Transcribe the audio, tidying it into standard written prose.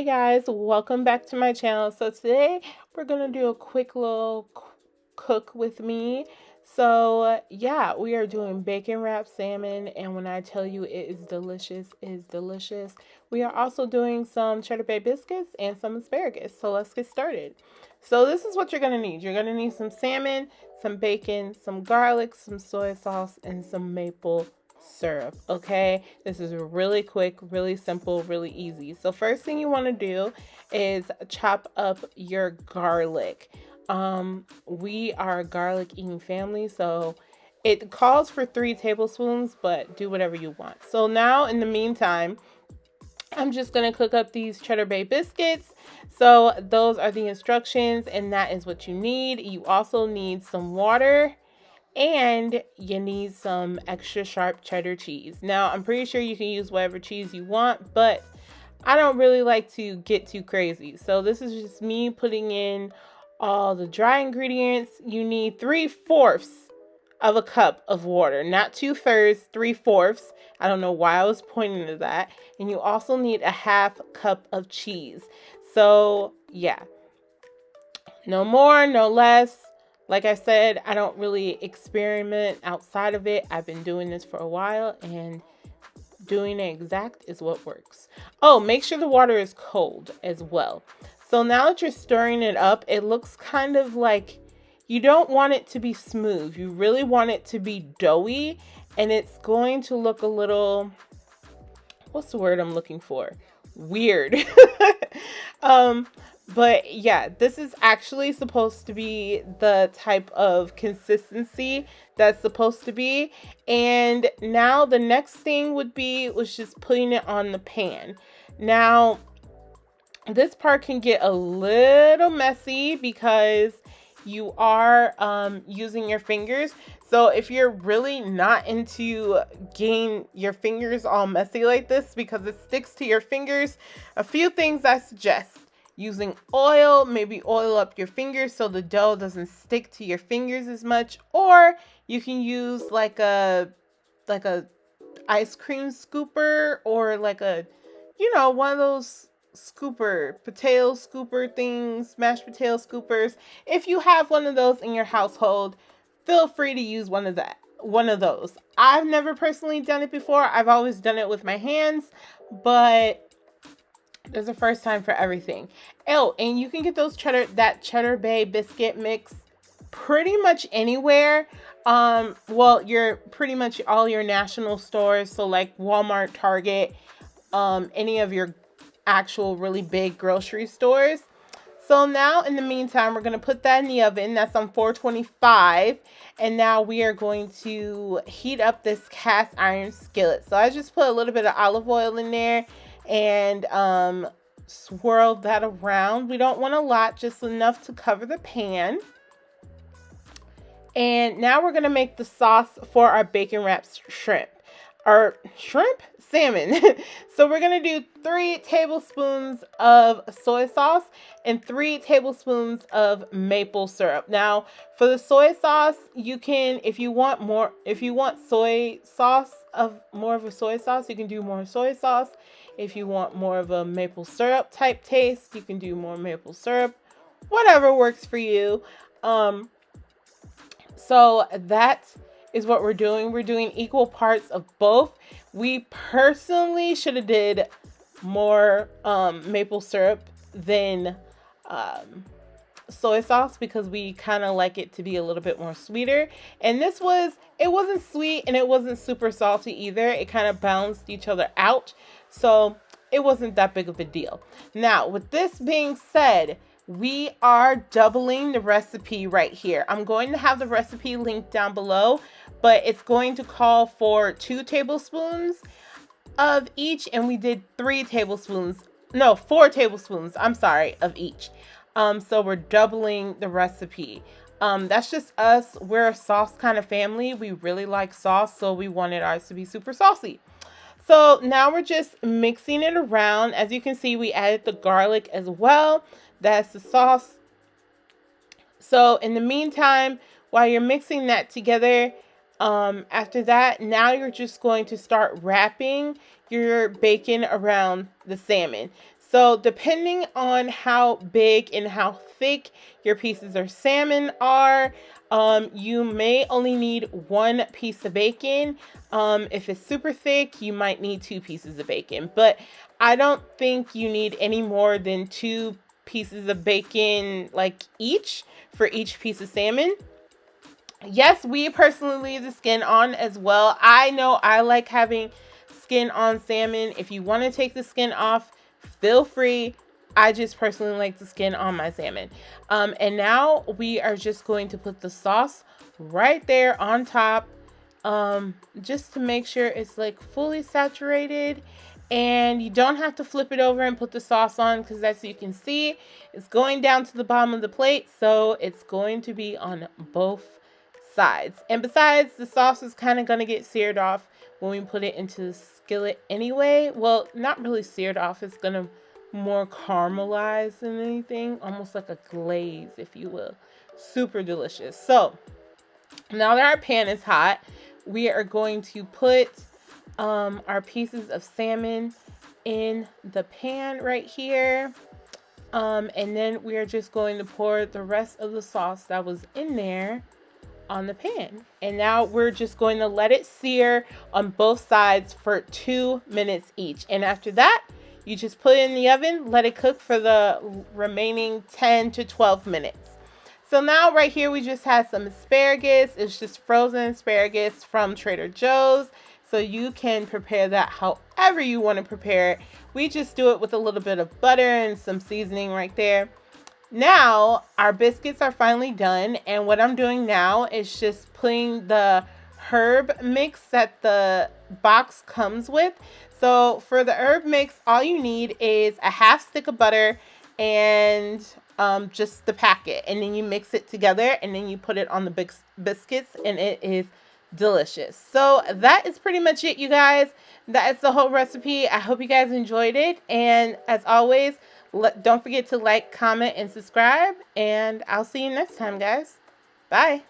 Hey guys, welcome back to my channel. So today we're gonna do a quick little cook with me. So yeah, we are doing bacon wrapped salmon, and when I tell you it is delicious, it is delicious. We are also doing some cheddar bay biscuits and some asparagus. So let's get started. So this is what you're gonna need. You're gonna need some salmon, some bacon, some garlic, some soy sauce, and some maple syrup. Okay, this is really quick, really simple, really easy. So first thing you want to do is chop up your garlic. We are a garlic eating family, so it calls for 3 tablespoons, but do whatever you want. So now in the meantime, I'm just going to cook up these cheddar bay biscuits. So those are the instructions, and that is what you need. You also need some water, and you need some extra sharp cheddar cheese. Now, I'm pretty sure you can use whatever cheese you want, but I don't really like to get too crazy. So this is just me putting in all the dry ingredients. You need 3/4 of a cup of water, not 2/3, 3/4. I don't know why I was pointing to that. And you also need a half cup of cheese. So yeah, no more, no less. Like I said, I don't really experiment outside of it. I've been doing this for a while, and doing it exact is what works. Oh, make sure the water is cold as well. So now that you're stirring it up, it looks kind of like you don't want it to be smooth. You really want it to be doughy, and it's going to look a little, what's the word I'm looking for? Weird. But yeah, this is actually supposed to be the type of consistency that's supposed to be. And now the next thing was just putting it on the pan. Now, this part can get a little messy because you are using your fingers. So if you're really not into getting your fingers all messy like this because it sticks to your fingers, a few things I suggest: using oil, maybe oil up your fingers so the dough doesn't stick to your fingers as much, or you can use like a ice cream scooper, or like a, one of those potato scooper things, mashed potato scoopers. If you have one of those in your household, feel free to use one of those. I've never personally done it before. I've always done it with my hands, but there's a first time for everything. Oh, and you can get that cheddar bay biscuit mix pretty much anywhere. Well, you're pretty much all your national stores, so like Walmart, Target, any of your actual really big grocery stores. So now in the meantime, we're going to put that in the oven. That's on 425. And now we are going to heat up this cast iron skillet. So I just put a little bit of olive oil in there and swirl that around. We don't want a lot, just enough to cover the pan. And now we're going to make the sauce for our bacon wrapped salmon. So we're going to do 3 tablespoons of soy sauce and 3 tablespoons of maple syrup. Now, for the soy sauce, you can, if you want more of a soy sauce, you can do more soy sauce. If you want more of a maple syrup type taste, you can do more maple syrup. Whatever works for you. So that is what we're doing. We're doing equal parts of both. We personally should have did more maple syrup than soy sauce because we kind of like it to be a little bit more sweeter. And it wasn't sweet and it wasn't super salty either. It kind of balanced each other out. So it wasn't that big of a deal. Now, with this being said, we are doubling the recipe right here. I'm going to have the recipe linked down below, but it's going to call for 2 tablespoons of each, and we did 4 tablespoons, I'm sorry, of each. So we're doubling the recipe. That's just us. We're a sauce kind of family. We really like sauce, so we wanted ours to be super saucy. So now we're just mixing it around. As you can see, we added the garlic as well. That's the sauce. So in the meantime, while you're mixing that together, after that, now you're just going to start wrapping your bacon around the salmon. So depending on how big and how thick your pieces of salmon are, you may only need one piece of bacon. If it's super thick, you might need two pieces of bacon. But I don't think you need any more than two pieces of bacon, like each, for each piece of salmon. Yes, we personally leave the skin on as well. I know I like having skin on salmon. If you want to take the skin off, feel free. I just personally like the skin on my salmon. And now we are just going to put the sauce right there on top, just to make sure it's like fully saturated. And you don't have to flip it over and put the sauce on, because as you can see, it's going down to the bottom of the plate. So it's going to be on both sides. And besides, the sauce is kind of going to get seared off when we put it into the skillet anyway. Well, not really seared off. It's going to more caramelize than anything. Almost like a glaze, if you will. Super delicious. So now that our pan is hot, we are going to put our pieces of salmon in the pan right here. And then we are just going to pour the rest of the sauce that was in there on the pan. And now we're just going to let it sear on both sides for 2 minutes each. And after that, you just put it in the oven, let it cook for the remaining 10 to 12 minutes. So now right here, we just had some asparagus. It's just frozen asparagus from Trader Joe's. So you can prepare that however you want to prepare it. We just do it with a little bit of butter and some seasoning right there. Now our biscuits are finally done, and what I'm doing now is just putting the herb mix that the box comes with. So for the herb mix, all you need is a half stick of butter and just the packet, and then you mix it together and then you put it on the biscuits, and it is delicious. So that is pretty much it, you guys. That is the whole recipe. I hope you guys enjoyed it, and as always, don't forget to like, comment, and subscribe, and I'll see you next time, guys. Bye.